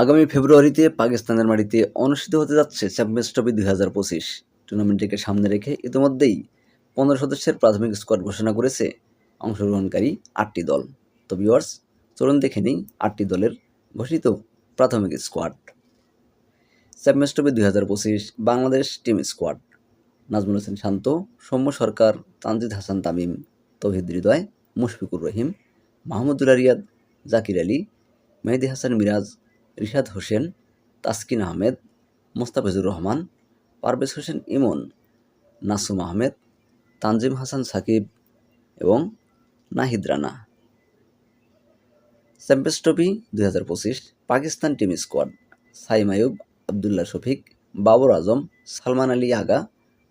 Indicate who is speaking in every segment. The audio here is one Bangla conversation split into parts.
Speaker 1: আগামী ফেব্রুয়ারিতে পাকিস্তানের মাটিতে অনুষ্ঠিত হতে যাচ্ছে চ্যাম্পিয়ন্স ট্রফি 2025 টুর্নামেন্টটিকে সামনে রেখে ইতিমধ্যেই 15 সদস্যের প্রাথমিক স্কোয়াড ঘোষণা করেছে অংশগ্রহণকারী 8টি দল। তো ভিউয়ার্স, চলুন দেখে নিই 8টি দলের ঘোষিত প্রাথমিক squad. Champions trophy 2025 Bangladesh team squad: Najmul Hossain Shanto, Soumya Sarkar, Tanzid Hasan Tamim, Towhid Hridoy, Mushfiqur Rahim, Mahmudullah Riyad, Jaker Ali, Mehidy Hasan Miraz, Rishad Hossain, Taskin Ahmed, Mustafizur Rahman, Parvez Hossain Emon, Nasum Ahmed, Tanzim Hasan Sakib এবং Nahid Rana. Champions trophy 2025 Pakistan team squad: Saim Ayub, Abdullah Shafique, Babar Azam, Salman Ali Agha,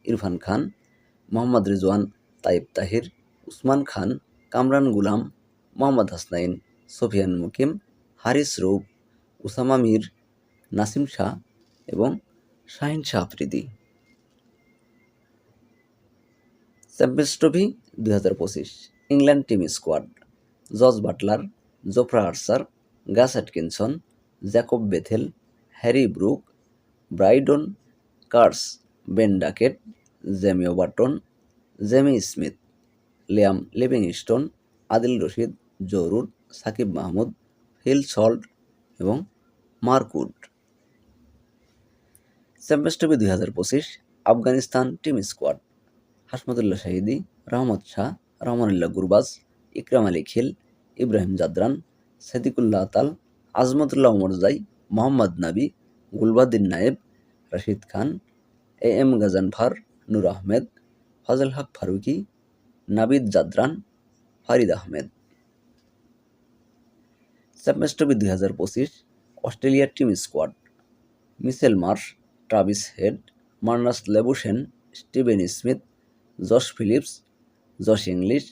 Speaker 1: Irfan Khan, Mohammad Rizwan, Tayyab Tahir, Usman খান, কামরান গুলাম, মোহাম্মদ হাসনাইন, সোফিয়ান মুকিম, হারিস রৌফ, উসামা মির, নাসিম শাহ এবং Shaheen Shah Afridi. Champions trophy 2025 England team squad: Jos Buttler, Jofra Archer, Gus Atkinson, Jacob Bethell, Harry Brook, Brydon Carse, Ben Duckett, Jamie Overton, Jamie Smith, Liam Livingstone, Adil Rashid, Joe Root, Saqib Mahmood, Phil Salt এবং Mark Wood. Champions trophy 2025 Afghanistan team squad: Hashmatullah Shahidi, Rahmat Shah, Rahmanullah Gurbaz, ইকরাম আলী খিল, Ibrahim Zadran, Sediqullah Atal, Azmatullah Omarzai, Mohammad Nabi, Gulbadin Naib, Rashid Khan, AM Ghazanfar, Noor Ahmad, Fazal Haq Farooqi, Naveed Zadran, Farid Ahmad. Champions trophy 2025 অস্ট্রেলিয়ার team squad: Mitchell Marsh, Travis Head, Marnus Labuschagne, Steven Smith, Josh Philippe, Josh Inglis,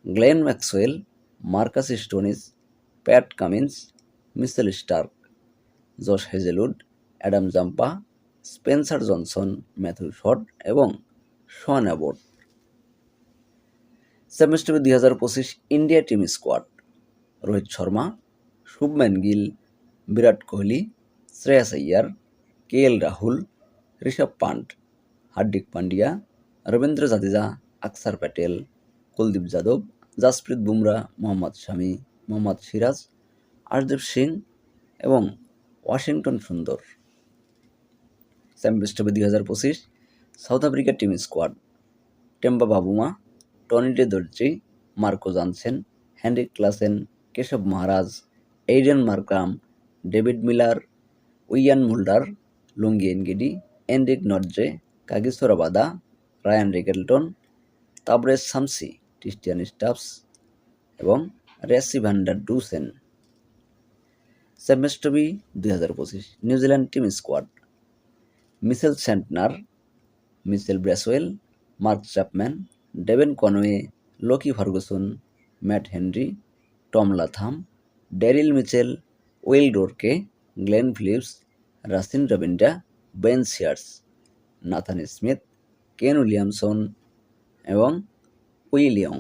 Speaker 1: Glenn Maxwell, Marcus Stoinis, Pat Cummins, Mitchell Starc, Josh Hazlewood, Adam Zampa, Spencer Johnson, Matthew Short এবং Sean Abbott. Champions trophy 2025 India team squad: Rohit Sharma, Shubman Gill, Virat Kohli, Shreyas Iyer, KL Rahul, Rishabh punt, Hardik Pandya, Rabindra Jadeja, আকসার প্যাটেল, কুলদীপ যাদব, জাসপ্রীত বুমরা, মোহাম্মদ শামি, মোহাম্মদ সিরাজ, আর্শদীপ সিং এবং Washington Sundar. Champions trophy 2025 South Africa team squad: Temba Bavuma, Tony de Zorzi, Marco Jansen, Heinrich Klaasen, Keshav Maharaj, Aiden Markram, David Miller, Wiaan Mulder, Lungi Ngidi, Anrich Nortje, Kagiso Rabada, Ryan Rickelton, Tabraiz Shamsi, Christian Stubbs এবং Rassie van der Dussen. Champions trophy 2025 New Zealand team squad: Mitchell Santner, Mitchell Bracewell, Mark Chapman, Devon Conway, Lockie Ferguson, Matt Henry, Tom Latham, Daryl Mitchell, Will O'Rourke, Glenn Philips, Rachin Ravindra, Ben Sears, Nathan Smith, Ken Williamson এবং উইলিয়ং।